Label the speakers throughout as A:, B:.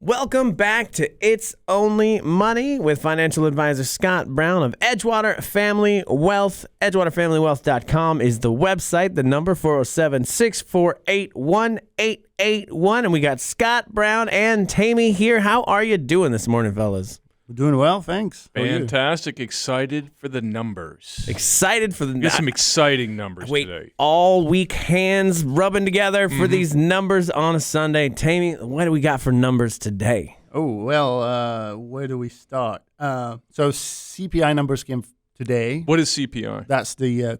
A: Welcome back to It's Only Money with financial advisor Scott Brown of Edgewater Family Wealth. EdgewaterFamilyWealth.com is the website. The number 407-648-1881. And we got Scott Brown and Tammy here. How are you doing this morning, fellas?
B: We're doing well, thanks.
C: Fantastic. Excited for the numbers.
A: Excited for the
C: Get some exciting numbers today.
A: All week hands rubbing together for these numbers on a Sunday. Tammy, what do we got for numbers today?
B: Oh, well, where do we start? So CPI numbers came today.
C: What is CPI?
B: That's the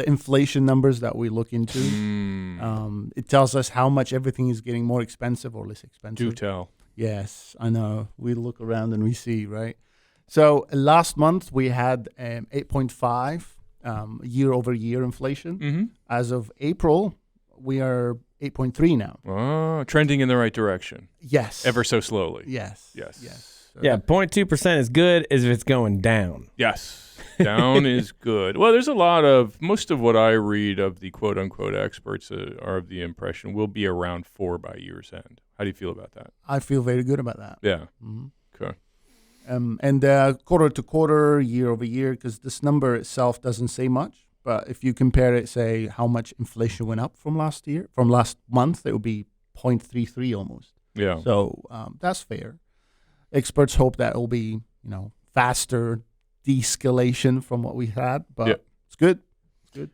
B: inflation numbers that we look into. It tells us how much everything is getting more expensive or less expensive.
C: Do tell.
B: Yes, I know. We look around and we see, right? So last month we had 8.5 year-over-year inflation. As of April, we are 8.3 now.
C: Oh, trending in the right direction.
B: Yes.
C: Ever so slowly.
B: Yes.
C: Yes.
A: Yeah, 0.2% is good as if it's going down.
C: Yes. Down is good. Well, there's most of what I read of the quote-unquote experts are of the impression will be around 4 by year's end. How do you feel about that?
B: I feel very good about that.
C: Yeah. Okay.
B: And quarter to quarter, year over year, because this number itself doesn't say much. But if you compare it, say, how much inflation went up from last month, it would be 0.33 almost.
C: Yeah.
B: So that's fair. Experts hope that it will be, faster de-escalation from what we had, but it's good. It's good.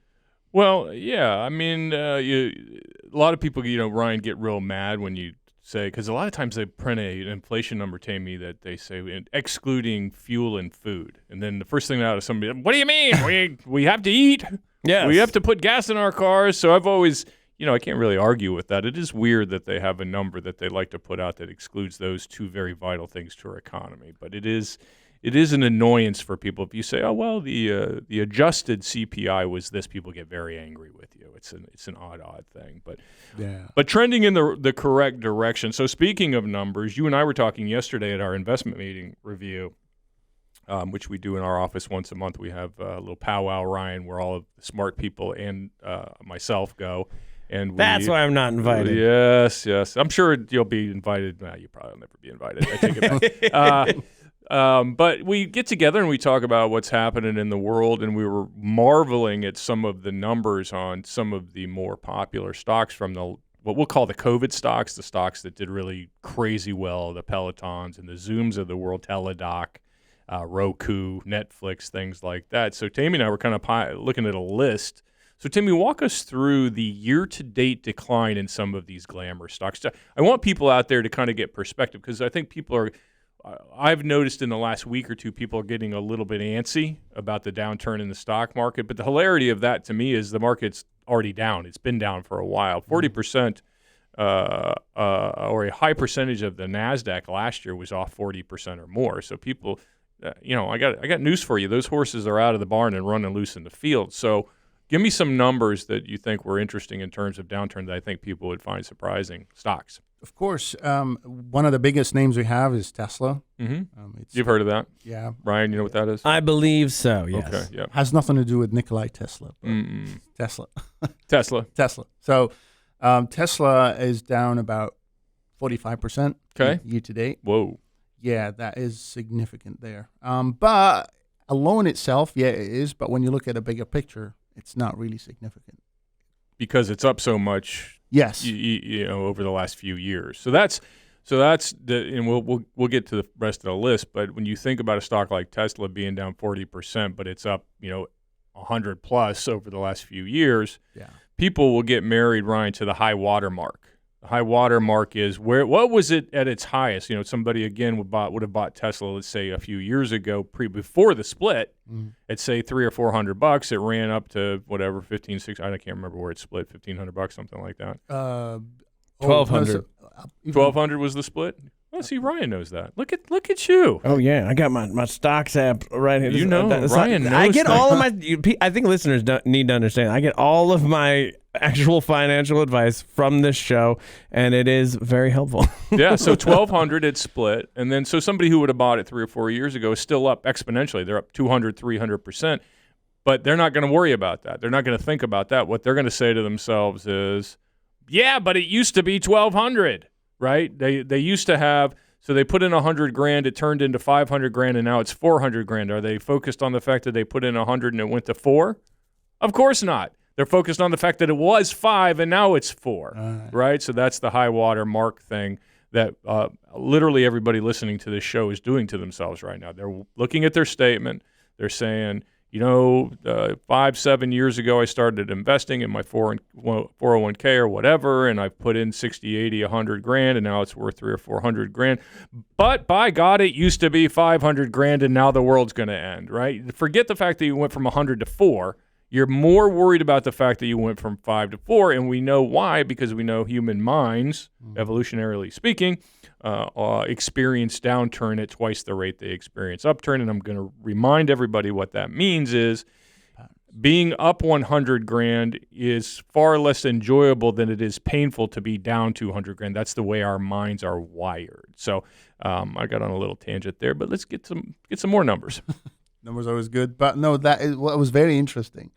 C: Well, yeah. I mean, a lot of people, Ryan, get real mad when you say, because a lot of times they print an inflation number, Tammy, that they say excluding fuel and food, and then the first thing out of somebody, what do you mean? we have to eat.
A: Yes.
C: We have to put gas in our cars. So I've always, I can't really argue with that. It is weird that they have a number that they like to put out that excludes those two very vital things to our economy, but it is an annoyance for people. If you say, oh, well, the adjusted CPI was this, people get very angry with you. It's an odd thing. But trending in the correct direction. So speaking of numbers, you and I were talking yesterday at our investment meeting review, which we do in our office once a month. We have a little powwow, Ryan, where all of the smart people and myself go. And
A: that's why I'm not invited.
C: Yes. I'm sure you'll be invited. You probably will never be invited. I take it back. But we get together and we talk about what's happening in the world, and we were marveling at some of the numbers on some of the more popular stocks from what we'll call the COVID stocks, the stocks that did really crazy well, the Pelotons and the Zooms of the world, Teladoc, Roku, Netflix, things like that. So Tammy and I were kind of looking at a list. So Tammy, walk us through the year-to-date decline in some of these glamour stocks. I want people out there to kind of get perspective, because I think I've noticed in the last week or two, people are getting a little bit antsy about the downturn in the stock market. But the hilarity of that to me is the market's already down. It's been down for a while. 40% or a high percentage of the NASDAQ last year was off 40% or more. So people, I got news for you. Those horses are out of the barn and running loose in the field. So give me some numbers that you think were interesting in terms of downturn that I think people would find surprising stocks.
B: Of course. One of the biggest names we have is Tesla.
C: You've heard of that?
B: Yeah.
C: Ryan, you know what that is?
A: I believe so, yes.
C: Okay, yeah.
B: Has nothing to do with Nikolai Tesla. Tesla. Tesla. So Tesla is down about 45% year to date.
C: Whoa.
B: Yeah, that is significant there. But alone itself, yeah, it is. But when you look at a bigger picture, it's not really significant.
C: Because it's up so much.
B: Yes,
C: over the last few years. So that's and we'll get to the rest of the list. But when you think about a stock like Tesla being down 40%, but it's up 100 plus over the last few years, people will get married, Ryan, to the high water mark. The high water mark is what was it at its highest? Somebody again would have bought Tesla, let's say a few years ago, before the split, at say $300 or $400. It ran up to whatever, 15, 16. I can't remember where it split, $1,500, something like that.
A: 1,200.
C: 1,200 was the split. Oh, see, Ryan knows that. Look at you.
A: Oh yeah, I got my stocks app right here.
C: Ryan knows.
A: I get all of my. I think listeners need to understand. I get all of my actual financial advice from this show, and it is very helpful.
C: Yeah, so 1,200 it split, and then so somebody who would have bought it 3 or 4 years ago is still up exponentially. They're up 200, 300%, but they're not going to worry about that. They're not going to think about that. What they're going to say to themselves is, "Yeah, but it used to be 1,200." Right? They used to have So they put in $100,000, it turned into $500,000, and now it's $400,000. Are they focused on the fact that they put in 100 and it went to 4? Of course not. They're focused on the fact that it was 5 and now it's 4, right? So that's the high water mark thing that literally everybody listening to this show is doing to themselves right now. They're looking at their statement. They're saying, 5-7 years ago, I started investing in my 401k or whatever, and I've put in 60, 80, 100 grand, and now it's worth 300 or 400 grand. But by God, it used to be 500 grand, and now the world's going to end, right? Forget the fact that you went from 100 to 4. You're more worried about the fact that you went from 5 to 4, and we know why, because we know human minds, evolutionarily speaking, experience downturn at twice the rate they experience upturn. And I'm going to remind everybody what that means is being up 100 grand is far less enjoyable than it is painful to be down 200 grand. That's the way our minds are wired. So I got on a little tangent there, but let's get some more numbers.
B: Numbers are always good, but no, that is what was very interesting.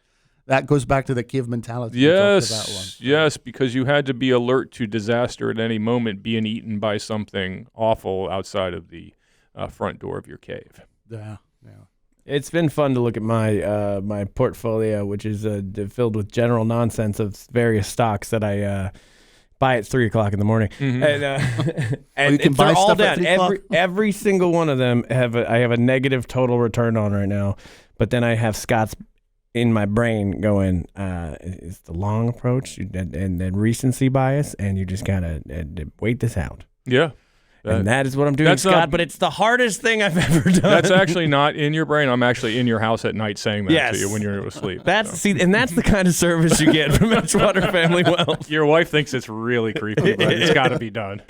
B: That goes back to the cave mentality.
C: Yes, because you had to be alert to disaster at any moment, being eaten by something awful outside of the front door of your cave.
B: Yeah.
A: It's been fun to look at my my portfolio, which is filled with general nonsense of various stocks that I buy at 3:00 in the morning, and
B: you can buy
A: they're all
B: stuff at
A: down.
B: 3 o'clock?
A: Every single one of them I have a negative total return on right now, but then I have Scott's in my brain going, it's the long approach and then recency bias, and you just gotta wait this out.
C: Yeah.
A: And that is what I'm doing, Scott, but it's the hardest thing I've ever done.
C: That's actually not in your brain. I'm actually in your house at night saying that
A: Yes.
C: to you when you're asleep.
A: And that's the kind of service you get from Edgewater Family Wealth.
C: Your wife thinks it's really creepy, but it's got to be done.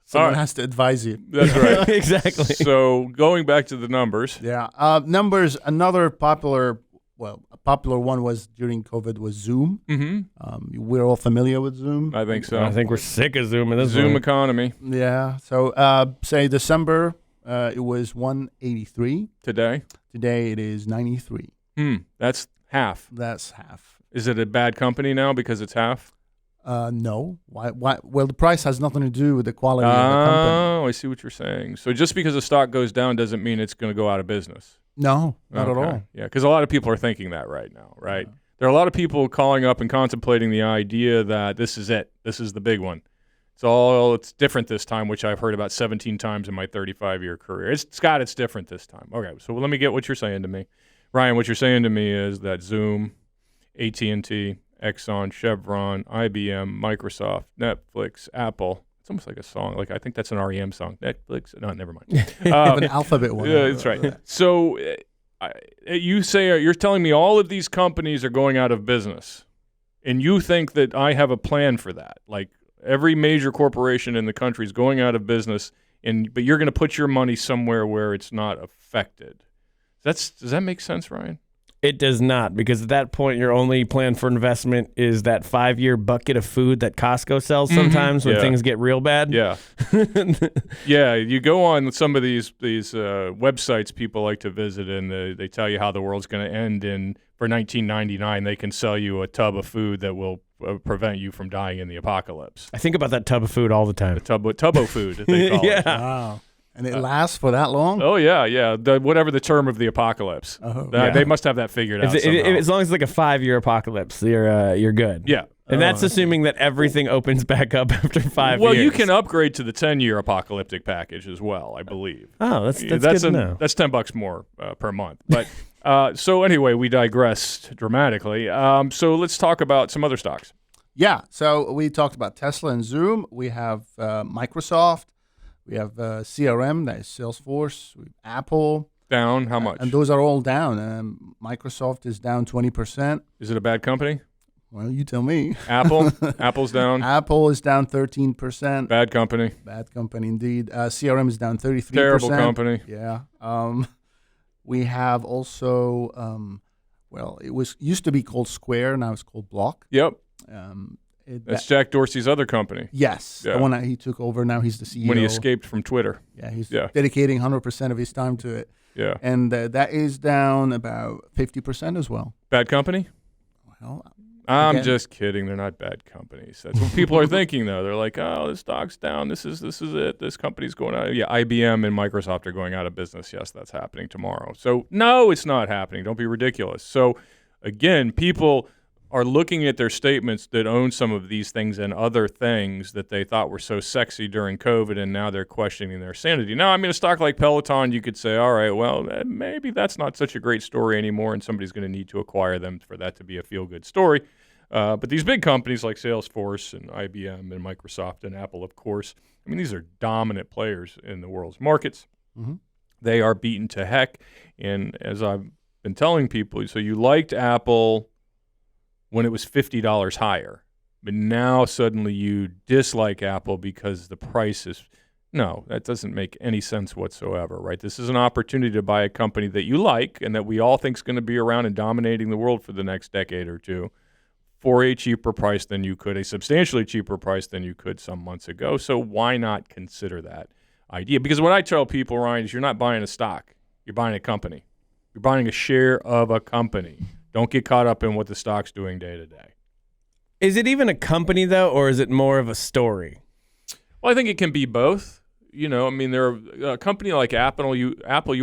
B: Someone has to advise you.
C: That's right.
A: Exactly.
C: So going back to the numbers.
B: Yeah. Numbers, another popular one was during COVID was Zoom.
C: Mm-hmm.
B: We're all familiar with Zoom.
C: I think so.
A: I think we're sick of Zoom in this
C: Zoom
A: one.
C: economy.
B: Yeah. So say December, it was 183.
C: Today
B: Today it is 93.
C: That's half.
B: That's half.
C: Is it a bad company now because it's half?
B: No. Why? Well, the price has nothing to do with the quality of the company.
C: Oh, I see what you're saying. So just because a stock goes down doesn't mean it's going to go out of business.
B: No, not at
C: Okay.
B: all.
C: Yeah, because a lot of people are thinking that right now, right? Yeah. There are a lot of people calling up and contemplating the idea that this is it. This is the big one. It's different this time, which I've heard about 17 times in my 35-year career. Scott, it's different this time. Okay, so let me get what you're saying to me. Ryan, what you're saying to me is that Zoom, AT&T, Exxon, Chevron, IBM, Microsoft, Netflix, Apple. It's almost like a song. Like I think that's an REM song. Netflix. No, never mind.
B: An alphabet one.
C: Yeah, that's right. So you're telling me all of these companies are going out of business, and you think that I have a plan for that? Like every major corporation in the country is going out of business, but you're going to put your money somewhere where it's not affected. Does that make sense, Ryan?
A: It does not, because at that point, your only plan for investment is that 5-year bucket of food that Costco sells sometimes when things get real bad.
C: Yeah. Yeah, you go on some of these websites people like to visit, and they tell you how the world's going to end, and for $19.99, they can sell you a tub of food that will prevent you from dying in the apocalypse.
A: I think about that tub of food all the time.
C: The tubbo food, they call it.
B: Wow. And it lasts for that long?
C: Oh, yeah. Whatever the term of the apocalypse. They must have that figured out somehow.
A: As long as it's like a 5-year apocalypse, you're good.
C: Yeah.
A: And that's assuming that everything opens back up after 5 years.
C: Well, you can upgrade to the 10-year apocalyptic package as well, I believe.
A: Oh, that's good to know.
C: That's $10 more per month. But so anyway, we digressed dramatically. So let's talk about some other stocks.
B: Yeah. So we talked about Tesla and Zoom. We have Microsoft. We have CRM, that is Salesforce. We have Apple.
C: Down how much?
B: And those are all down. Microsoft is down 20%.
C: Is it a bad company?
B: Well, you tell me.
C: Apple? Apple's down?
B: Apple is down 13%.
C: Bad company?
B: Bad company indeed. CRM is down 33%.
C: Terrible company.
B: Yeah. We have also, it used to be called Square. Now it's called Block.
C: Yep. That's Jack Dorsey's other company.
B: Yes,
C: Yeah.
B: the one that he took over. Now he's the CEO.
C: When he escaped from Twitter.
B: Yeah, he's dedicating 100% of his time to it.
C: Yeah.
B: And that is down about 50% as well.
C: Bad company?
B: Well,
C: I'm
B: Again.
C: just kidding. They're not bad companies. That's what people are thinking, though. They're like, oh, this stock's down. This is it. This company's going out. Yeah, IBM and Microsoft are going out of business. Yes, that's happening tomorrow. So, no, it's not happening. Don't be ridiculous. So, again, people are looking at their statements that own some of these things and other things that they thought were so sexy during COVID, and now they're questioning their sanity. Now, I mean, a stock like Peloton, you could say, all right, well, maybe that's not such a great story anymore, and somebody's going to need to acquire them for that to be a feel-good story. But these big companies like Salesforce and IBM and Microsoft and Apple, of course, I mean, these are dominant players in the world's markets.
B: Mm-hmm.
C: They are beaten to heck. And as I've been telling people, so you liked Apple when it was $50 higher, but now suddenly you dislike Apple because the price is – no, that doesn't make any sense whatsoever, right? This is an opportunity to buy a company that you like and that we all think is going to be around and dominating the world for the next decade or two for a cheaper price than you could, a substantially cheaper price than you could some months ago. So why not consider that idea? Because what I tell people, Ryan, is you're not buying a stock. You're buying a company. You're buying a share of a company. Don't get caught up in what the stock's doing day to day.
A: Is it even a company, though, or is it more of a story?
C: Well, I think it can be both. You know, I mean, a company like Apple, you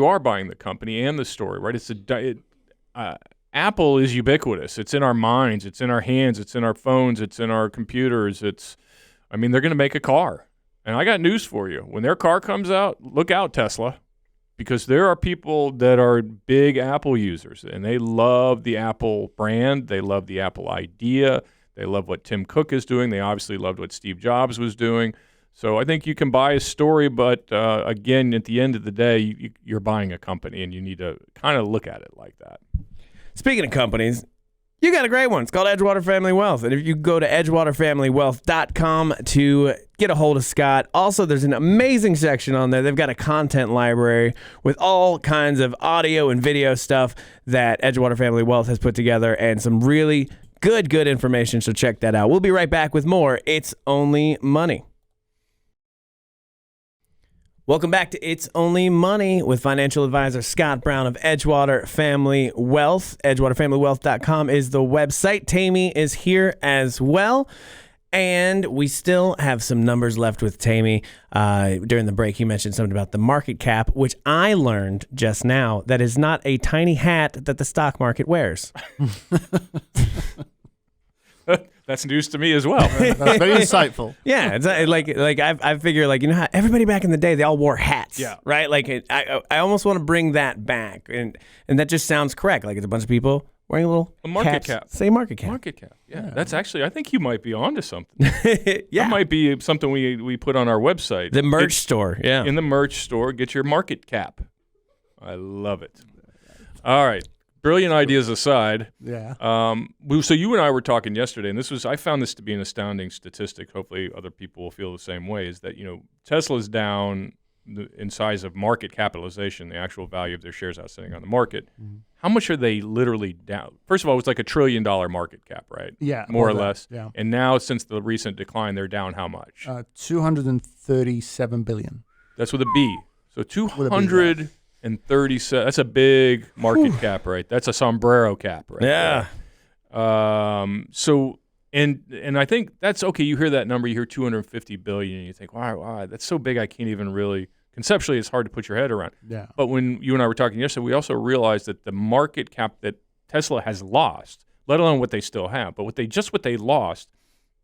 C: are buying the company and the story, right? Apple is ubiquitous. It's in our minds. It's in our hands. It's in our phones. It's in our computers. They're going to make a car. And I got news for you. When their car comes out, look out, Tesla. Because there are people that are big Apple users, and they love the Apple brand. They love the Apple idea. They love what Tim Cook is doing. They obviously loved what Steve Jobs was doing. So I think you can buy a story, but again, at the end of the day, you're buying a company, and you need to kind of look at it like that.
A: Speaking of companies, you got a great one. It's called Edgewater Family Wealth. And if you go to edgewaterfamilywealth.com to get a hold of Scott. Also, there's an amazing section on there. They've got a content library with all kinds of audio and video stuff that Edgewater Family Wealth has put together and some really good information. So check that out. We'll be right back with more It's Only Money. Welcome back to It's Only Money with financial advisor Scott Brown of Edgewater Family Wealth. EdgewaterFamilyWealth.com is the website. Tammy is here as well. And we still have some numbers left with Tammy. During the break, he mentioned something about the market cap, which I learned just now that is not a tiny hat that the stock market wears.
C: That's news to me as well.
B: That's very insightful.
A: Yeah, it's like I figure, like, you know how everybody back in the day, they all wore hats,
C: yeah,
A: right? Like I almost want to bring that back, and that just sounds correct. Like it's a bunch of people wearing a little
C: market cap.
A: Say market cap.
C: Market cap. Yeah, that's actually. I think you might be onto something.
A: Yeah,
C: that might be something we put on our website.
A: The merch store. Yeah,
C: in the merch store, get your market cap. I love it. All right. Brilliant ideas aside,
B: yeah.
C: So you and I were talking yesterday, and I found this to be an astounding statistic. Hopefully, other people will feel the same way. Is that Tesla's down in size of market capitalization, the actual value of their shares outstanding on the market. Mm-hmm. How much are they literally down? First of all, it's like $1 trillion market cap, right?
B: Yeah,
C: more or less.
B: Yeah.
C: And now, since the recent decline, they're down how much?
B: 237 billion.
C: That's with a B. So 237. That's a big market cap, right? That's a sombrero cap, right?
A: Yeah.
C: So I think that's okay. You hear that number, you hear 250 billion, and you think, wow, that's so big. I can't even really conceptually. It's hard to put your head around.
B: Yeah.
C: But when you and I were talking yesterday, we also realized that the market cap that Tesla has lost, let alone what they still have, but what they lost,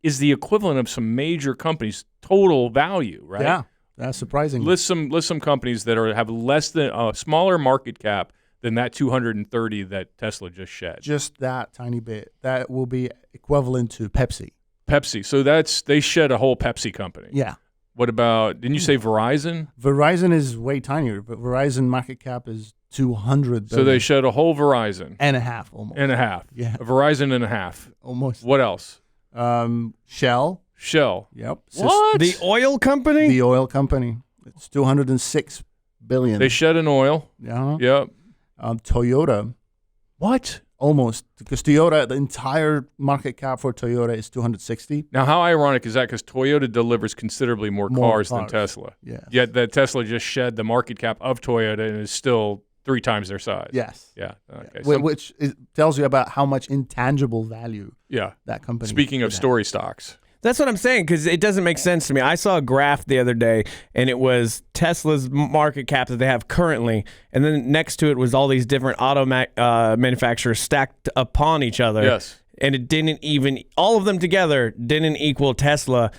C: is the equivalent of some major companies' total value, right?
B: Yeah. That's surprising.
C: List some companies that have less than a smaller market cap than that 230 that Tesla just shed.
B: Just that tiny bit. That will be equivalent to Pepsi.
C: So they shed a whole Pepsi company.
B: Yeah.
C: What about? Didn't you say Verizon?
B: Verizon is way tinier, but Verizon market cap is 200 billion.
C: So they shed a whole Verizon
B: and a half almost.
C: And a half.
B: Yeah.
C: A Verizon and a half.
B: Almost.
C: What else?
B: Shell.
C: Yep.
A: What? The oil company?
B: The oil company. It's 206 billion.
C: They shed an oil.
B: Yeah.
C: Yep.
B: Toyota.
C: What?
B: Almost. Because Toyota, the entire market cap for Toyota is 260.
C: Now, how ironic is that? Because Toyota delivers considerably more cars than Tesla.
B: Yeah.
C: Yet that Tesla just shed the market cap of Toyota and is still 3 times their size.
B: Yes.
C: Yeah. Okay.
B: Which tells you about how much intangible value that company.
C: Speaking of story stocks.
A: That's what I'm saying, because it doesn't make sense to me. I saw a graph the other day, and it was Tesla's market cap that they have currently, and then next to it was all these different auto manufacturers stacked upon each other.
C: Yes.
A: And it didn't even, all of them together didn't equal Tesla.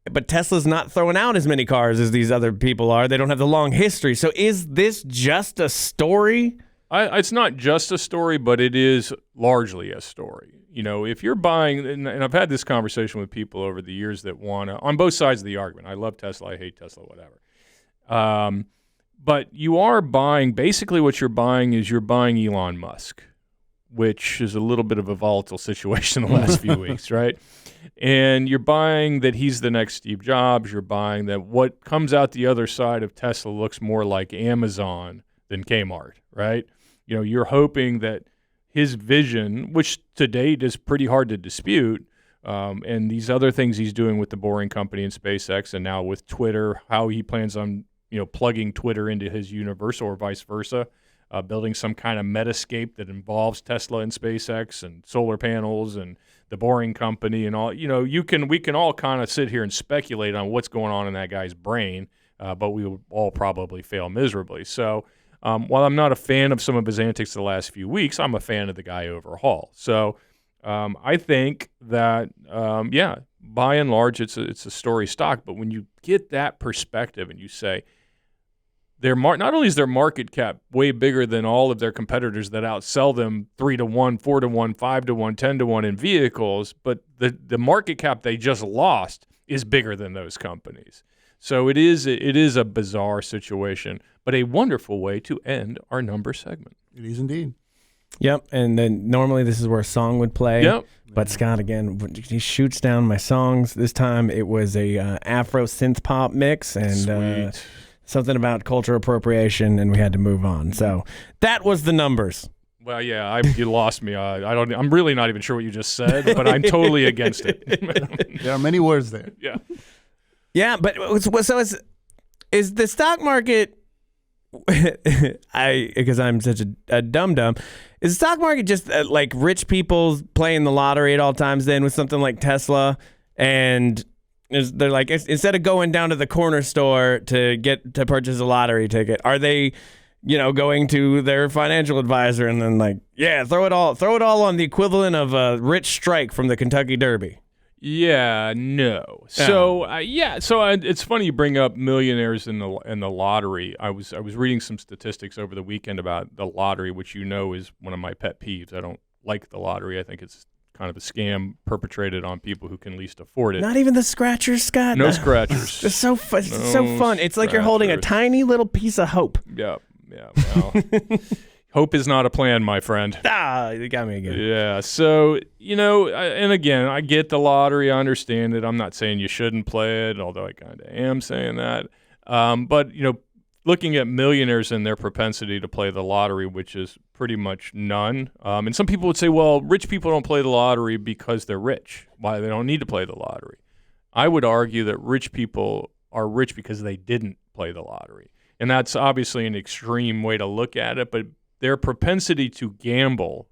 A: But Tesla's not throwing out as many cars as these other people are. They don't have the long history. So is this just a story?
C: It's not just a story, but it is largely a story. If you're buying, and I've had this conversation with people over the years that want to, on both sides of the argument. I love Tesla, I hate Tesla, whatever. But you are buying, basically what you're buying is you're buying Elon Musk, which is a little bit of a volatile situation the last few weeks, right? And you're buying that he's the next Steve Jobs. You're buying that what comes out the other side of Tesla looks more like Amazon than Kmart, right? You're hoping that his vision, which to date is pretty hard to dispute, and these other things he's doing with the Boring Company and SpaceX, and now with Twitter, how he plans on plugging Twitter into his universe or vice versa, building some kind of metascape that involves Tesla and SpaceX and solar panels and the Boring Company and all. We can all kind of sit here and speculate on what's going on in that guy's brain, but we will all probably fail miserably. So. While I'm not a fan of some of his antics the last few weeks, I'm a fan of the guy overall. So I think that, by and large, it's a story stock. But when you get that perspective and you say, not only is their market cap way bigger than all of their competitors that outsell them 3-to-1, 4-to-1, 5-to-1, 10-to-1 in vehicles, but the market cap they just lost is bigger than those companies. So it is a bizarre situation, but a wonderful way to end our number segment.
B: It is indeed.
A: Yep, and then normally this is where a song would play.
C: Yep.
A: But Scott, again, he shoots down my songs. This time it was a Afro synth pop mix and something about culture appropriation, and we had to move on. So that was the numbers.
C: Well, yeah, you lost me. I'm really not even sure what you just said, but I'm totally against it.
B: There are many words there.
C: Yeah.
A: Yeah, but so is the stock market? Because I'm such a dum-dum, is the stock market just like rich people playing the lottery at all times then with something like Tesla, and they're like, instead of going down to the corner store to purchase a lottery ticket, are they going to their financial advisor and then like, throw it all on the equivalent of a rich strike from the Kentucky Derby?
C: Yeah, no. So it's funny you bring up millionaires in the lottery. I was reading some statistics over the weekend about the lottery, which is one of my pet peeves. I don't like the lottery. I think it's kind of a scam perpetrated on people who can least afford it.
A: Not even the scratchers, Scott.
C: No scratchers.
A: It's so fun. It's so fun. It's like you're holding a tiny little piece of hope.
C: Yeah. Well. Hope is not a plan, my friend.
A: You got me again.
C: Yeah. So, and again, I get the lottery. I understand it. I'm not saying you shouldn't play it, although I kind of am saying that. But, looking at millionaires and their propensity to play the lottery, which is pretty much none. And some people would say, well, rich people don't play the lottery because they're rich. Why they don't need to play the lottery. I would argue that rich people are rich because they didn't play the lottery. And that's obviously an extreme way to look at it, but their propensity to gamble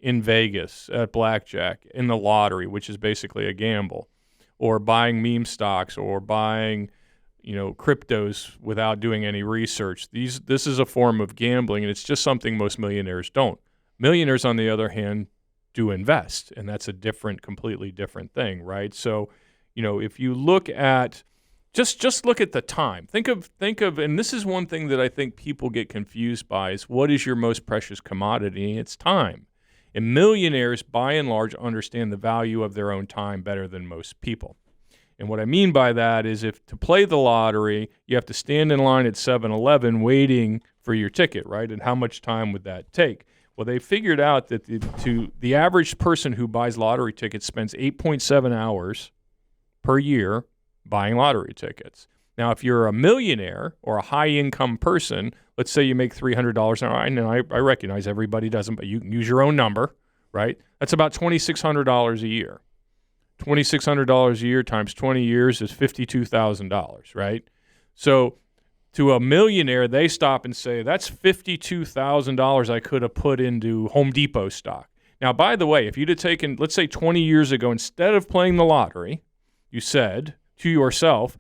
C: in Vegas at blackjack, in the lottery, which is basically a gamble, or buying meme stocks or buying, cryptos without doing any research. This is a form of gambling, and it's just something most millionaires don't. Millionaires, on the other hand, do invest, and that's a completely different thing, right? So, if you look at Just look at the time. Think of, and this is one thing that I think people get confused by, is what is your most precious commodity? It's time. And millionaires, by and large, understand the value of their own time better than most people. And what I mean by that is, if to play the lottery, you have to stand in line at 7-Eleven waiting for your ticket, right? And how much time would that take? Well, they figured out that the average person who buys lottery tickets spends 8.7 hours per year buying lottery tickets. Now, if you're a millionaire or a high-income person, let's say you make $300 an hour, and I recognize everybody doesn't, but you can use your own number, right? That's about $2,600 a year. $2,600 a year times 20 years is $52,000, right? So to a millionaire, they stop and say, that's $52,000 I could have put into Home Depot stock. Now, by the way, if you'd have taken, let's say 20 years ago, instead of playing the lottery, you said to yourself,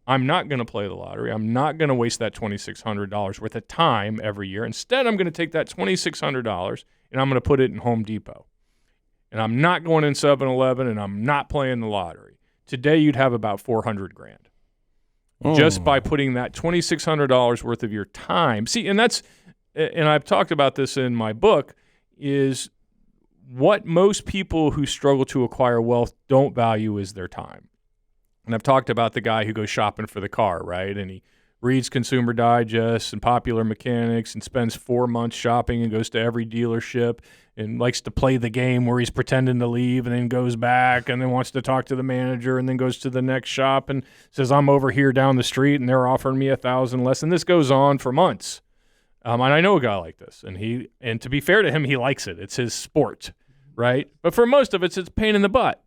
C: I'm not going to play the lottery. I'm not going to waste that $2,600 worth of time every year. Instead, I'm going to take that $2,600 and I'm going to put it in Home Depot. And I'm not going in 7-Eleven and I'm not playing the lottery. Today, you'd have about $400,000 just by putting that $2,600 worth of your time. See, and I've talked about this in my book, is what most people who struggle to acquire wealth don't value is their time. And I've talked about the guy who goes shopping for the car, right? And he reads Consumer Digest and Popular Mechanics and spends 4 months shopping and goes to every dealership and likes to play the game where he's pretending to leave and then goes back and then wants to talk to the manager and then goes to the next shop and says, I'm over here down the street and they're offering me $1,000 less. And this goes on for months. And I know a guy like this. And to be fair to him, he likes it. It's his sport, right? But for most of it's a pain in the butt.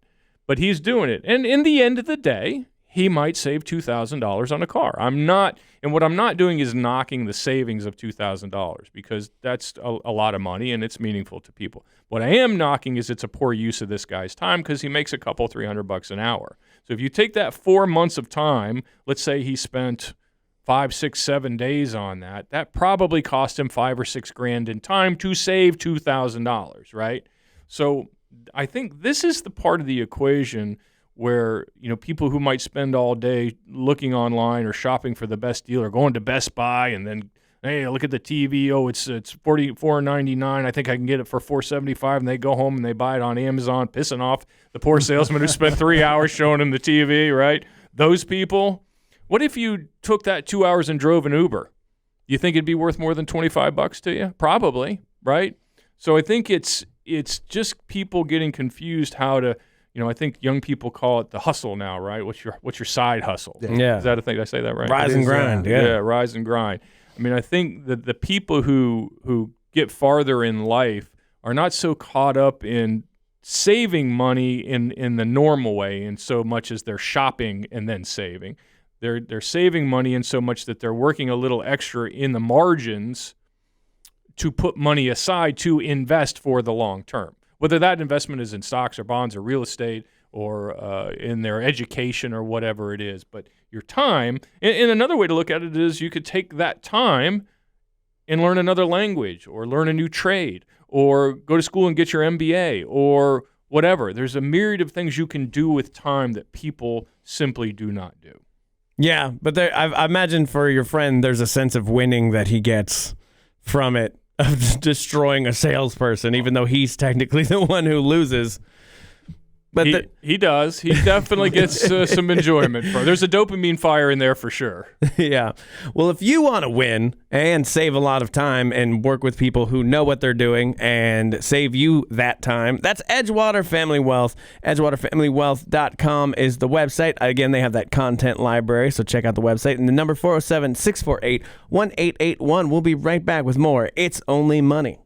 C: But he's doing it. And in the end of the day, he might save $2,000 on a car. What I'm not doing is knocking the savings of $2,000 because that's a lot of money and it's meaningful to people. What I am knocking is it's a poor use of this guy's time because he makes a couple $300 an hour. So if you take that 4 months of time, let's say he spent 5, 6, 7 days on that probably cost him $5 or $6 in time to save $2,000, right? So I think this is the part of the equation where, people who might spend all day looking online or shopping for the best deal or going to Best Buy and then, hey, look at the TV. Oh, it's $44.99. I think I can get it for $4.75. And they go home and they buy it on Amazon, pissing off the poor salesman who spent 3 hours showing them the TV, right? Those people. What if you took that 2 hours and drove an Uber? You think it'd be worth more than $25 to you? Probably, right? So I think it's just people getting confused how to, I think young people call it the hustle now, right? What's your side hustle?
A: Yeah.
C: Is that a thing? Did I say that right?
A: Rise and grind.
C: Yeah, rise and grind. I mean, I think that the people who get farther in life are not so caught up in saving money in the normal way in so much as they're shopping and then saving. They're saving money in so much that they're working a little extra in the margins to put money aside to invest for the long term. Whether that investment is in stocks or bonds or real estate or in their education or whatever it is. But your time, and another way to look at it is you could take that time and learn another language or learn a new trade or go to school and get your MBA or whatever. There's a myriad of things you can do with time that people simply do not do.
A: Yeah, but I imagine for your friend, there's a sense of winning that he gets from it, of destroying a salesperson, even though he's technically the one who loses. But
C: he does. He definitely gets some enjoyment from it. There's a dopamine fire in there for sure.
A: Yeah. Well, if you want to win and save a lot of time and work with people who know what they're doing and save you that time, that's Edgewater Family Wealth. EdgewaterFamilyWealth.com is the website. Again, they have that content library, so check out the website. And the number 407-648-1881. We'll be right back with more It's Only Money.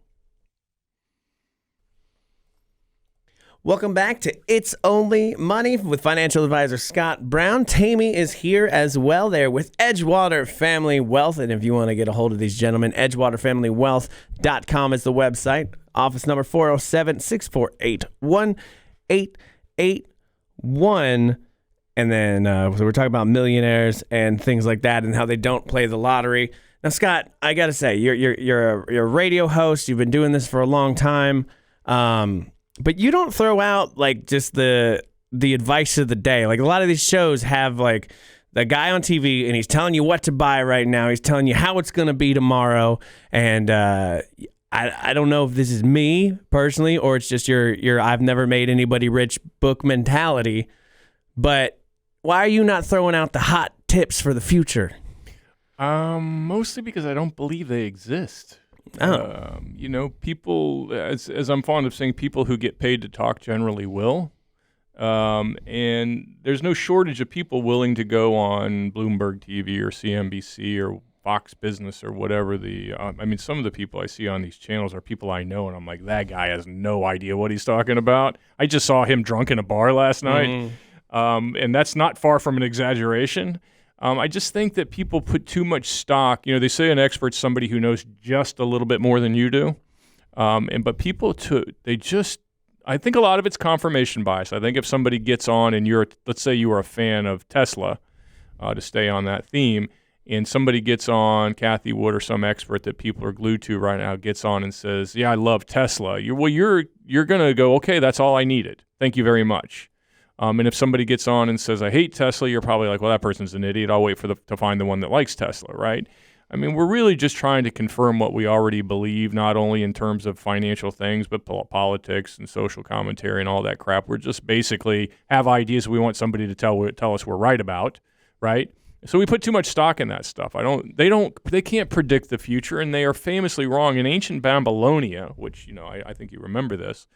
A: Welcome back to It's Only Money with financial advisor Scott Brown. Tammy is here as well there with Edgewater Family Wealth. And if you want to get a hold of these gentlemen, EdgewaterFamilyWealth.com is the website. Office number 407-648-1881. And then so we're talking about millionaires and things like that and how they don't play the lottery. Now, Scott, I got to say, you're a radio host. You've been doing this for a long time. But you don't throw out like just the advice of the day. Like a lot of these shows have like the guy on TV and he's telling you what to buy right now. He's telling you how it's going to be tomorrow. And I don't know if this is me personally or it's just your I've never made anybody rich book mentality. But why are you not throwing out the hot tips for the future?
C: Mostly because I don't believe they exist.
A: Oh.
C: People, as I'm fond of saying, people who get paid to talk generally will. And there's no shortage of people willing to go on Bloomberg TV or CNBC or Fox Business or whatever some of the people I see on these channels are people I know, and I'm like, that guy has no idea what he's talking about. I just saw him drunk in a bar last night, and that's not far from an exaggeration. I just think that people put too much stock. They say an expert's somebody who knows just a little bit more than you do. But people, I think a lot of it's confirmation bias. I think if somebody gets on and let's say you are a fan of Tesla, to stay on that theme, and somebody gets on, Kathy Wood or some expert that people are glued to right now gets on and says, yeah, I love Tesla. You're going to go, okay, that's all I needed. Thank you very much. And if somebody gets on and says, I hate Tesla, you're probably like, well, that person's an idiot. I'll wait to find the one that likes Tesla, right? I mean, we're really just trying to confirm what we already believe, not only in terms of financial things, but politics and social commentary and all that crap. We're just basically have ideas we want somebody to tell us we're right about, right? So we put too much stock in that stuff. They can't predict the future, and they are famously wrong. In ancient Babylonia, which, I think you remember this,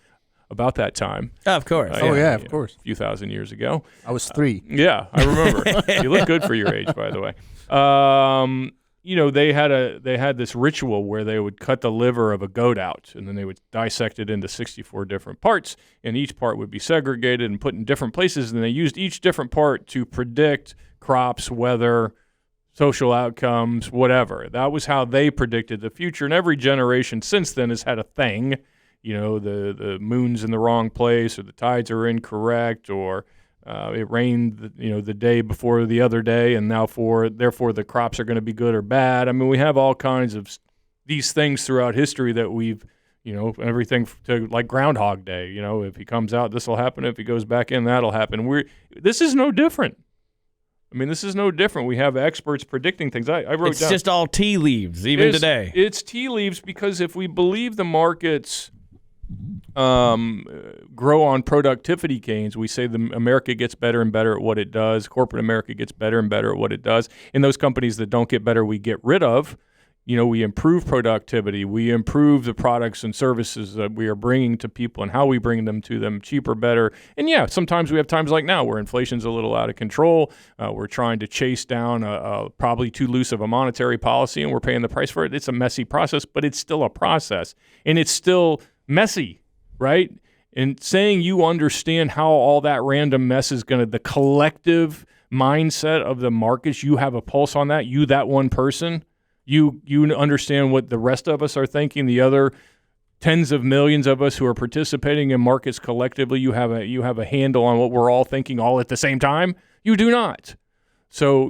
C: about that time.
A: Of course.
B: Of course.
C: A few thousand years ago.
B: I was 3.
C: Yeah, I remember. You look good for your age, by the way. They had this ritual where they would cut the liver of a goat out, and then they would dissect it into 64 different parts, and each part would be segregated and put in different places, and they used each different part to predict crops, weather, social outcomes, whatever. That was how they predicted the future, and every generation since then has had a thing. The moon's in the wrong place, or the tides are incorrect, or it rained, the day before the other day, and therefore the crops are going to be good or bad. I mean, we have all kinds of these things throughout history that we've, everything to like Groundhog Day. If he comes out, this will happen. If he goes back in, that'll happen. This is no different. I mean, this is no different. We have experts predicting things. I wrote
A: it's
C: down.
A: It's just all tea leaves, even today.
C: It's tea leaves because if we believe the markets grow on productivity gains, we say America gets better and better at what it does. Corporate America gets better and better at what it does. And those companies that don't get better, we get rid of. We improve productivity. We improve the products and services that we are bringing to people and how we bring them to them cheaper, better. And yeah, sometimes we have times like now where inflation's a little out of control. We're trying to chase down a probably too loose of a monetary policy, and we're paying the price for it. It's a messy process, but it's still a process. And it's still messy, right? And saying you understand how all that random mess is the collective mindset of the markets, you have a pulse on that, that one person, you understand what the rest of us are thinking, the other tens of millions of us who are participating in markets collectively, you have a handle on what we're all thinking all at the same time? You do not. So,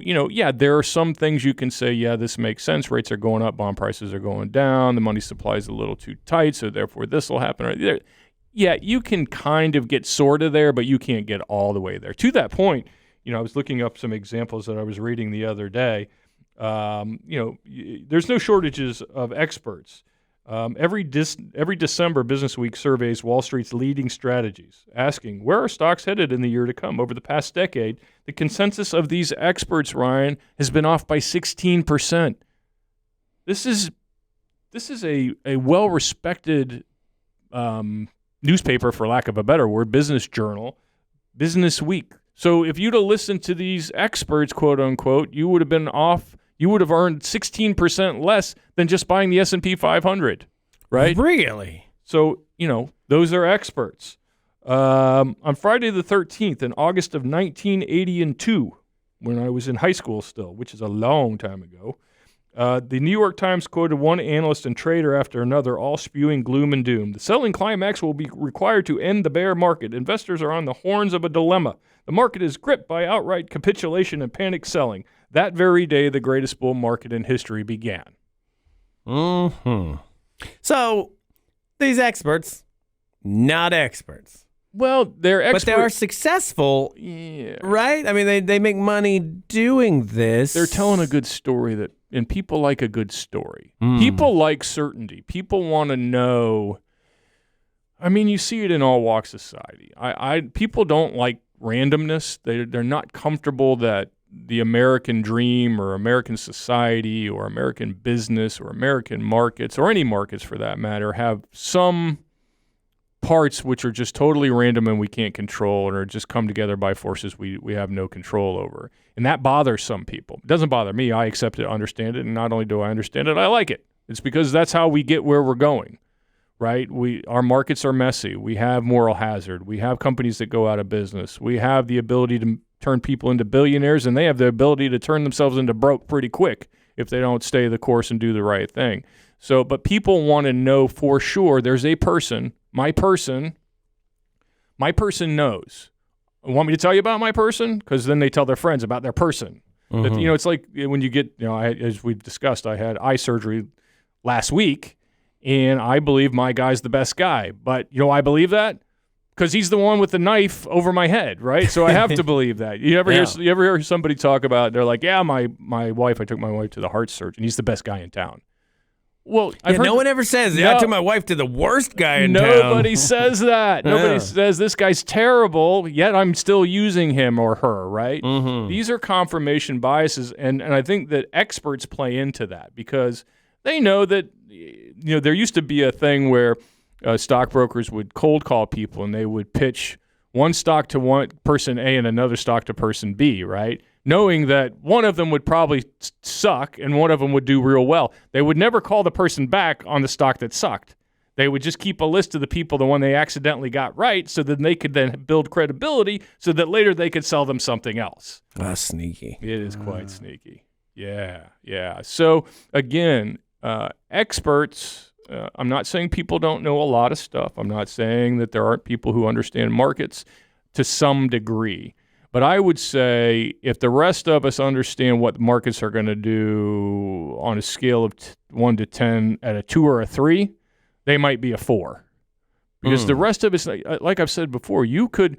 C: there are some things you can say, yeah, this makes sense. Rates are going up, bond prices are going down, the money supply is a little too tight, so therefore this will happen. Yeah, you can kind of get sort of there, but you can't get all the way there. To that point, I was looking up some examples that I was reading the other day. There's no shortages of experts. Every December, Business Week surveys Wall Street's leading strategies, asking, where are stocks headed in the year to come? Over the past decade, the consensus of these experts, Ryan, has been off by 16%. This is a well-respected newspaper, for lack of a better word, business journal, Business Week. So if you'd have listened to these experts, quote unquote, you would have been off. You would have earned 16% less than just buying the S&P 500, right?
A: Really?
C: So, those are experts. On Friday the 13th in August of 1982, when I was in high school still, which is a long time ago, the New York Times quoted one analyst and trader after another, all spewing gloom and doom. The selling climax will be required to end the bear market. Investors are on the horns of a dilemma. The market is gripped by outright capitulation and panic selling. That very day, the greatest bull market in history began.
A: So, these experts, not experts.
C: Well, they're experts.
A: But they are successful, right? I mean, they make money doing this.
C: They're telling a good story, and people like a good story. People like certainty. People want to know. I mean, you see it in all walks of society. People don't like randomness. They're not comfortable that the American dream or American society or American business or American markets or any markets for that matter have some parts which are just totally random and we can't control and are just come together by forces we have no control over. And that bothers some people. It doesn't bother me. I accept it, understand it, and not only do I understand it, I like it. It's because that's how we get where we're going, right? Our markets are messy. We have moral hazard. We have companies that go out of business. We have the ability to turn people into billionaires, and they have the ability to turn themselves into broke pretty quick if they don't stay the course and do the right thing. So, but people want to know for sure there's a person, my person knows. Want me to tell you about my person? Because then they tell their friends about their person. But, it's like when you get, as we've discussed, I had eye surgery last week, and I believe my guy's the best guy. But, I believe that because he's the one with the knife over my head, right? So I have to believe that. You ever hear somebody talk about, they're like, yeah, my wife, I took my wife to the heart surgeon. He's the best guy in town. Well,
A: no one ever says, I took my wife to the worst guy in town.
C: Nobody says that. Nobody says this guy's terrible, yet I'm still using him or her, right? These are confirmation biases, and I think that experts play into that because they know that, there used to be a thing where stockbrokers would cold call people and they would pitch one stock to one person A and another stock to person B, right? Knowing that one of them would probably suck and one of them would do real well. They would never call the person back on the stock that sucked. They would just keep a list of the people, the one they accidentally got right, so that they could then build credibility so that later they could sell them something else.
A: That's sneaky.
C: It is quite sneaky. Yeah. So, again, experts, I'm not saying people don't know a lot of stuff. I'm not saying that there aren't people who understand markets to some degree. But I would say if the rest of us understand what the markets are going to do on a scale of 1 to 10 at a 2 or a 3, they might be a 4. Because the rest of us, like I've said before, you could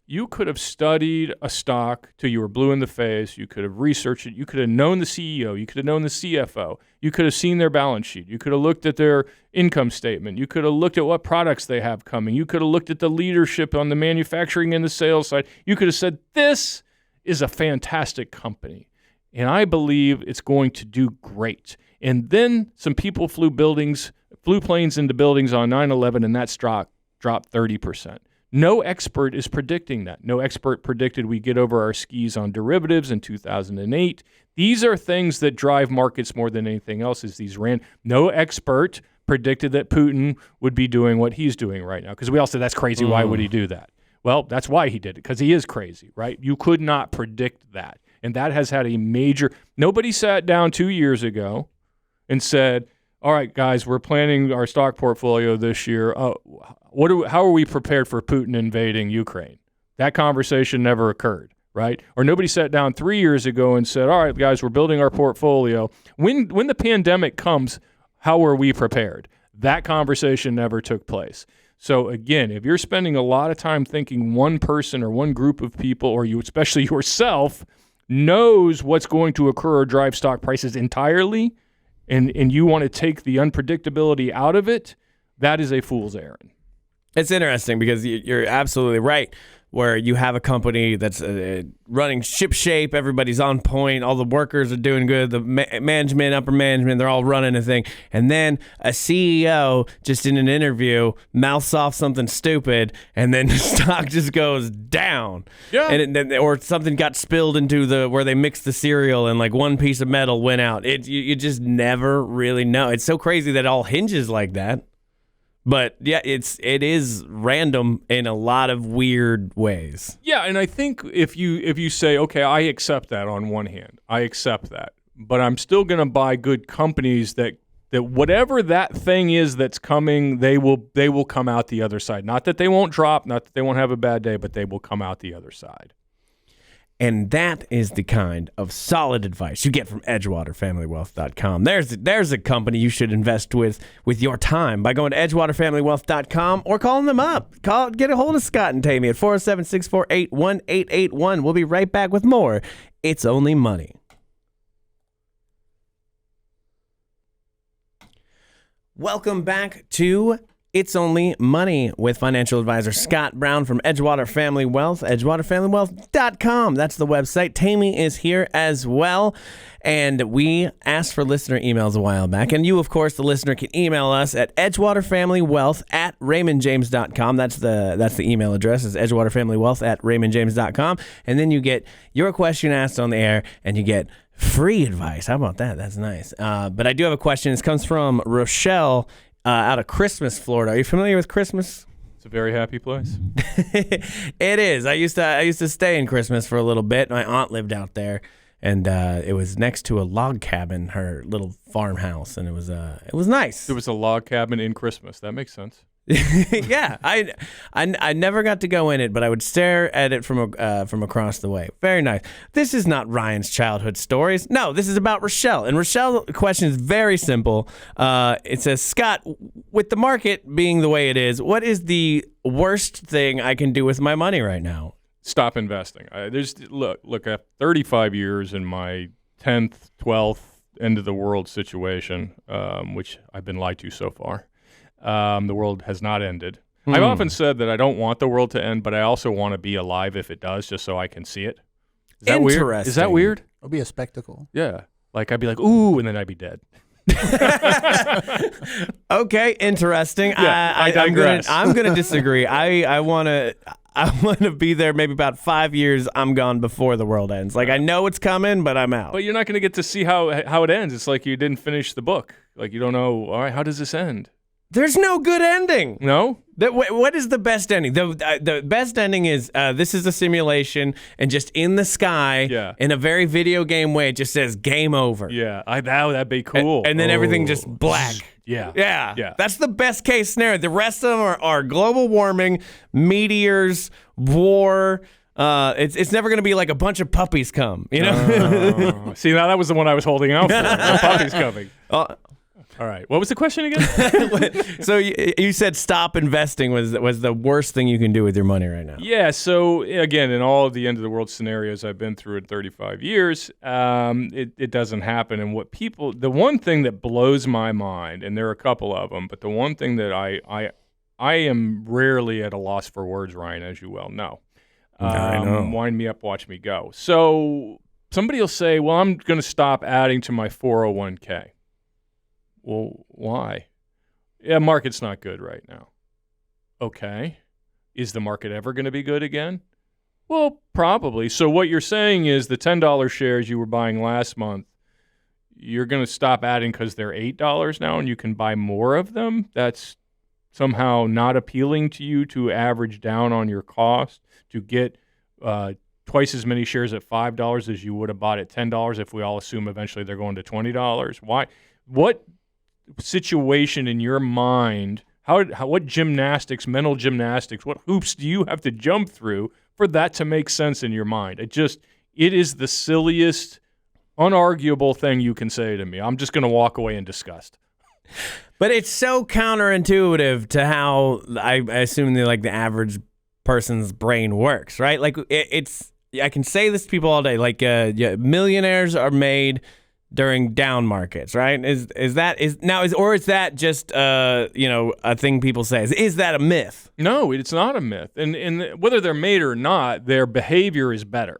C: have studied a stock till you were blue in the face. You could have researched it. You could have known the CEO. You could have known the CFO. You could have seen their balance sheet. You could have looked at their income statement. You could have looked at what products they have coming. You could have looked at the leadership on the manufacturing and the sales side. You could have said, this is a fantastic company, and I believe it's going to do great. And then some people flew planes into buildings on 9/11, and that stock dropped 30%. No expert is predicting that. No expert predicted we get over our skis on derivatives in 2008. These are things that drive markets more than anything else. No expert predicted that Putin would be doing what he's doing right now. Because we all said, that's crazy. Why would he do that? Well, that's why he did it, because he is crazy, right? You could not predict that. And that has had a major... Nobody sat down 2 years ago and said, all right, guys, we're planning our stock portfolio this year. How are we prepared for Putin invading Ukraine? That conversation never occurred, right? Or nobody sat down 3 years ago and said, all right, guys, we're building our portfolio. When the pandemic comes, how are we prepared? That conversation never took place. So again, if you're spending a lot of time thinking one person or one group of people, or you, especially yourself, knows what's going to occur or drive stock prices entirely, and you want to take the unpredictability out of it, that is a fool's errand.
A: It's interesting because you're absolutely right, where you have a company that's running shipshape, everybody's on point, all the workers are doing good, the management, upper management, they're all running a thing. And then a CEO just in an interview mouths off something stupid, and then the stock just goes down. Yeah. Or something got spilled into where they mixed the cereal and like one piece of metal went out. You just never really know. It's so crazy that it all hinges like that. But yeah, it is random in a lot of weird ways.
C: Yeah, and I think if you say, okay, I accept that on one hand, I accept that, but I'm still going to buy good companies that whatever that thing is that's coming, they will come out the other side. Not that they won't drop, not that they won't have a bad day, but they will come out the other side.
A: And that is the kind of solid advice you get from EdgewaterFamilyWealth.com. There's a company you should invest with your time by going to EdgewaterFamilyWealth.com or calling them up. Get a hold of Scott and Tammy at 407-648-1881. We'll be right back with more It's Only Money. Welcome back to It's Only Money with financial advisor Scott Brown from Edgewater Family Wealth, EdgewaterFamilyWealth.com. That's the website. Tammy is here as well. And we asked for listener emails a while back. And you, of course, the listener, can email us at EdgewaterFamilyWealth@RaymondJames.com. That's the email address, is EdgewaterFamilyWealth@RaymondJames.com. And then you get your question asked on the air, and you get free advice. How about that? That's nice. But I do have a question. This comes from Rochelle out of Christmas, Florida. Are you familiar with Christmas?
C: It's a very happy place.
A: It is. I used to stay in Christmas for a little bit. My aunt lived out there, and it was next to a log cabin, her little farmhouse, and it was nice.
C: There was a log cabin in Christmas. That makes sense.
A: Yeah, I never got to go in it, but I would stare at it from across the way. Very nice. This is not Ryan's childhood stories. No, this is about Rochelle. And Rochelle's question is very simple. It says, Scott, with the market being the way it is, what is the worst thing I can do with my money right now?
C: Stop investing. Look. I have 35 years in my 10th, 12th end of the world situation, which I've been lied to so far. The world has not ended. I've often said that I don't want the world to end, but I also want to be alive if it does, just so I can see it. Is that weird? Is that weird?
B: It'll be a spectacle.
C: Yeah. Like I'd be like, ooh, and then I'd be dead.
A: Okay, interesting.
C: Yeah, I digress.
A: I'm gonna disagree. I want to be there maybe about 5 years. I'm gone before the world ends. Like I know it's coming, but I'm out.
C: But you're not going to get to see how it ends. It's like you didn't finish the book. Like you don't know, all right, how does this end?
A: There's no good ending.
C: No?
A: What is the best ending? The best ending is this is a simulation, and just in the sky, in a very video game way, it just says game over.
C: Yeah, that'd be cool.
A: And then everything just black.
C: Yeah.
A: That's the best case scenario. The rest of them are global warming, meteors, war. It's never going to be like a bunch of puppies come, you know?
C: See, now that was the one I was holding out for. The puppies coming. All right. What was the question again?
A: So you said stop investing was the worst thing you can do with your money right now.
C: Yeah. So again, in all of the end of the world scenarios I've been through in 35 years, it doesn't happen. And the one thing that blows my mind, and there are a couple of them, but the one thing that I am rarely at a loss for words, Ryan, as you well know.
A: I know.
C: Wind me up, watch me go. So somebody will say, well, I'm going to stop adding to my 401k. Well, why? Yeah, market's not good right now. Okay. Is the market ever going to be good again? Well, probably. So what you're saying is the $10 shares you were buying last month, you're going to stop adding because they're $8 now and you can buy more of them? That's somehow not appealing to you to average down on your cost, to get twice as many shares at $5 as you would have bought at $10 if we all assume eventually they're going to $20? Why? What situation in your mind, what gymnastics, mental gymnastics, what hoops do you have to jump through for that to make sense in your mind? It is the silliest, unarguable thing you can say to me. I'm just going to walk away in disgust.
A: But it's so counterintuitive to how I assume the average person's brain works, right? Like I can say this to people all day. Like millionaires are made during down markets, right? Is that just a thing people say? Is that a myth?
C: No, it's not a myth. And whether they're made or not, their behavior is better.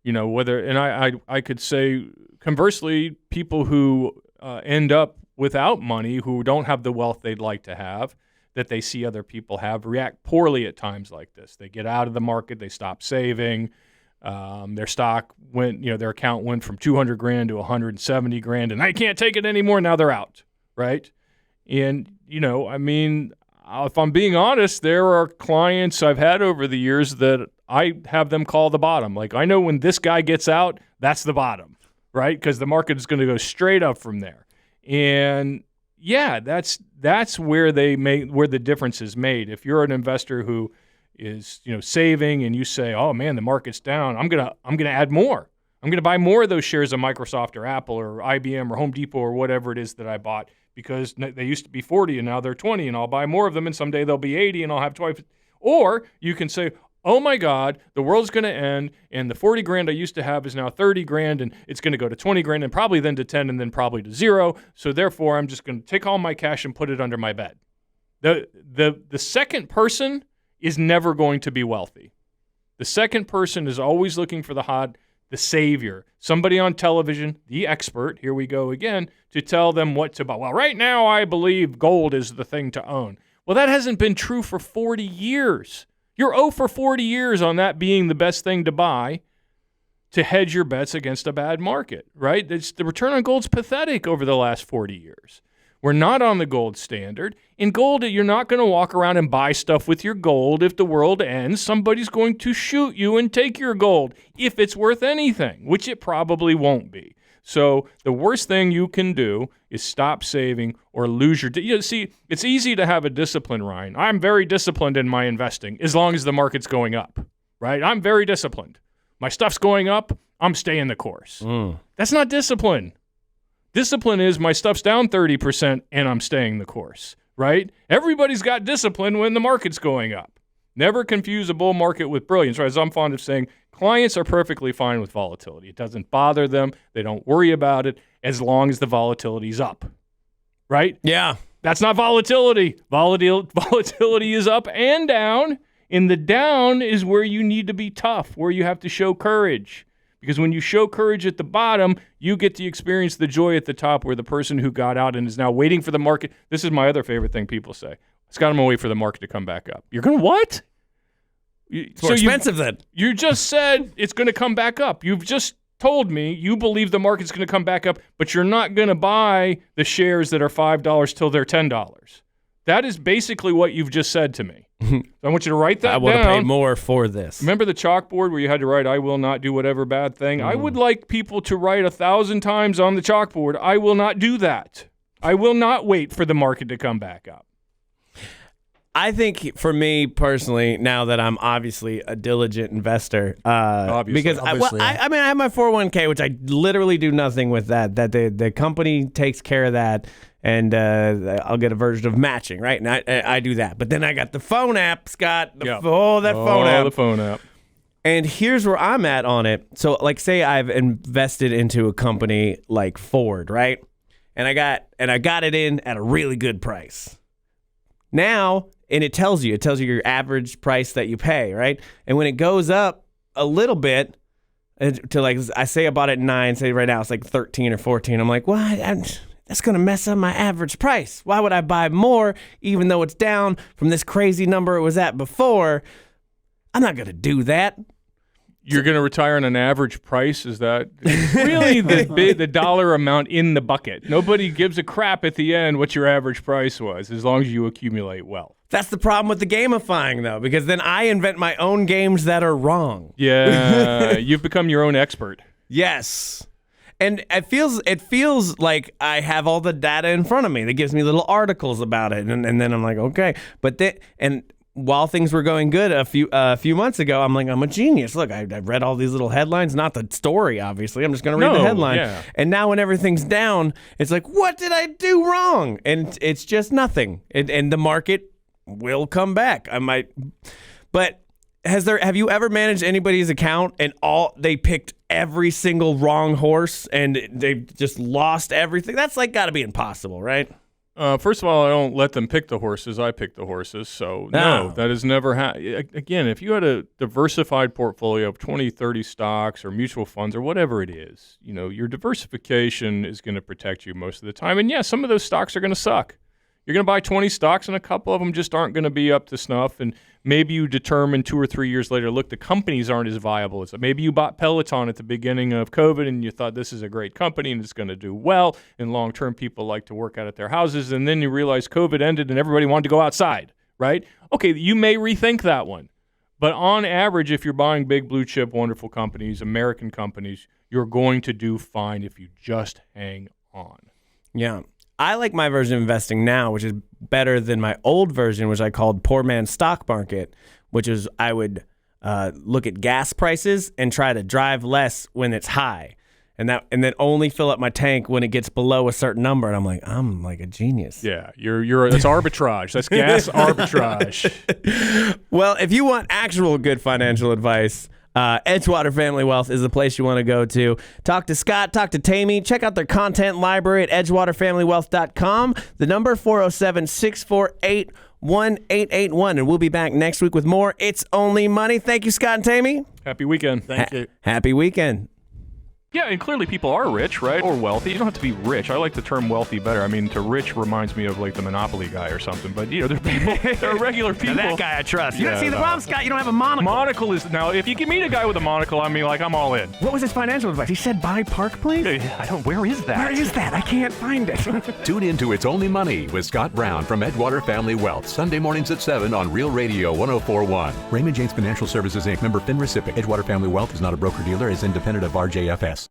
C: I could say conversely, people who end up without money, who don't have the wealth they'd like to have, that they see other people have, react poorly at times like this. They get out of the market, they stop saving. Their stock went, their account went from $200,000 to $170,000, and I can't take it anymore. Now they're out, right? And if I'm being honest, there are clients I've had over the years that I have them call the bottom. Like I know when this guy gets out, that's the bottom, right? Because the market is going to go straight up from there. And yeah, that's where the difference is made. If you're an investor who is saving and you say, oh man, the market's down, I'm gonna add more. I'm gonna buy more of those shares of Microsoft or Apple or IBM or Home Depot or whatever it is that I bought because they used to be 40 and now they're 20 and I'll buy more of them and someday they'll be 80 and I'll have twice. Or you can say, oh my God, the world's gonna end and the $40,000 I used to have is now $30,000 and it's gonna go to $20,000 and probably then to 10 and then probably to 0. So therefore, I'm just gonna take all my cash and put it under my bed. The second person is never going to be wealthy. The second person is always looking for the savior, somebody on television, the expert, here we go again, to tell them what to buy. Well, right now I believe gold is the thing to own. Well, that hasn't been true for 40 years. You're 0 for 40 years on that being the best thing to buy to hedge your bets against a bad market, right? The return on gold's pathetic over the last 40 years. We're not on the gold standard. In gold, you're not going to walk around and buy stuff with your gold. If the world ends, somebody's going to shoot you and take your gold if it's worth anything, which it probably won't be. So the worst thing you can do is stop saving or lose your... see, it's easy to have a discipline, Ryan. I'm very disciplined in my investing as long as the market's going up, right? I'm very disciplined. My stuff's going up, I'm staying the course. That's not discipline. Discipline is my stuff's down 30% and I'm staying the course, right? Everybody's got discipline when the market's going up. Never confuse a bull market with brilliance, right? As I'm fond of saying, clients are perfectly fine with volatility. It doesn't bother them. They don't worry about it as long as the volatility's up, right?
A: Yeah.
C: That's not volatility. Volatility is up and down, and the down is where you need to be tough, where you have to show courage. Because when you show courage at the bottom, you get to experience the joy at the top where the person who got out and is now waiting for the market. This is my other favorite thing people say. Scott, I'm going to wait for the market to come back up. You're going to what?
A: It's more expensive then.
C: You just said it's going to come back up. You've just told me you believe the market's going to come back up, but you're not going to buy the shares that are $5 till they're $10. That is basically what you've just said to me. So I want you to write that down.
A: I want to pay more for this.
C: Remember the chalkboard where you had to write, I will not do whatever bad thing? I would like people to write 1,000 times on the chalkboard, I will not do that. I will not wait for the market to come back up.
A: I think for me personally, now that I'm obviously a diligent investor, because I have my 401k, which I literally do nothing with that the company takes care of that, and I'll get a version of matching, right? And I do that. But then I got the phone app, Scott. Phone app.
C: The phone app.
A: And here's where I'm at on it. So, like, say I've invested into a company like Ford, right? And I got it in at a really good price. Now, and it tells you your average price that you pay, right? And when it goes up a little bit to, like, I say I bought it at 9, say right now it's like 13 or 14. I'm like, well, that's going to mess up my average price. Why would I buy more even though it's down from this crazy number it was at before? I'm not going to do that.
C: You're going to retire on an average price? Is that really the dollar amount in the bucket? Nobody gives a crap at the end what your average price was, as long as you accumulate wealth.
A: That's the problem with the gamifying, though, because then I invent my own games that are wrong.
C: Yeah, you've become your own expert.
A: Yes. And it feels like I have all the data in front of me that gives me little articles about it. And then I'm like, okay. But while things were going good a few months ago, I'm like, I'm a genius. Look, I read all these little headlines, not the story, obviously. I'm just going to read the headline. Yeah. And now when everything's down, it's like, what did I do wrong? And it's just nothing. And the market will come back. But have you ever managed anybody's account and they picked every single wrong horse and they just lost everything? That's like got to be impossible, right?
C: First of all, I don't let them pick the horses. I pick the horses. So, no, that has never happened. Again, if you had a diversified portfolio of 20, 30 stocks or mutual funds or whatever it is, your diversification is going to protect you most of the time. And, yeah, some of those stocks are going to suck. You're going to buy 20 stocks, and a couple of them just aren't going to be up to snuff. And maybe you determine 2 or 3 years later, look, the companies aren't as viable as maybe you bought Peloton at the beginning of COVID, and you thought this is a great company and it's going to do well. And long-term, people like to work out at their houses. And then you realize COVID ended and everybody wanted to go outside, right? Okay, you may rethink that one. But on average, if you're buying big blue chip, wonderful companies, American companies, you're going to do fine if you just hang on.
A: Yeah. I like my version of investing now, which is better than my old version, which I called Poor Man's Stock Market, which is I would look at gas prices and try to drive less when it's high, and then only fill up my tank when it gets below a certain number. And I'm like a genius.
C: Yeah, that's arbitrage. That's gas arbitrage.
A: Well, if you want actual good financial advice, Edgewater Family Wealth is the place you want to go to. Talk to Scott, talk to Tammy. Check out their content library at edgewaterfamilywealth.com. The number 407-648-1881. And we'll be back next week with more It's Only Money. Thank you, Scott and Tammy.
C: Happy weekend.
B: Thank you.
A: Happy weekend.
C: Yeah, and clearly people are rich, right? Or wealthy. You don't have to be rich. I like the term wealthy better. I mean, to rich reminds me of like the Monopoly guy or something. But, you know, there are regular people.
A: Now that guy I trust. You
C: Yeah,
A: don't see the
C: no.
A: problem, Scott? You don't have a monocle.
C: Monocle is, now, if you can meet a guy with a monocle, I mean, like, I'm all in.
A: What was his financial advice? He said buy Park Place?
C: Where is that?
A: Where is that? I can't find it.
D: Tune in to It's Only Money with Scott Brown from Edgewater Family Wealth, Sunday mornings at 7 on Real Radio 104.1. Raymond James Financial Services, Inc., member FINRA SIPC. Edgewater Family Wealth is not a broker-dealer, is independent of RJFS.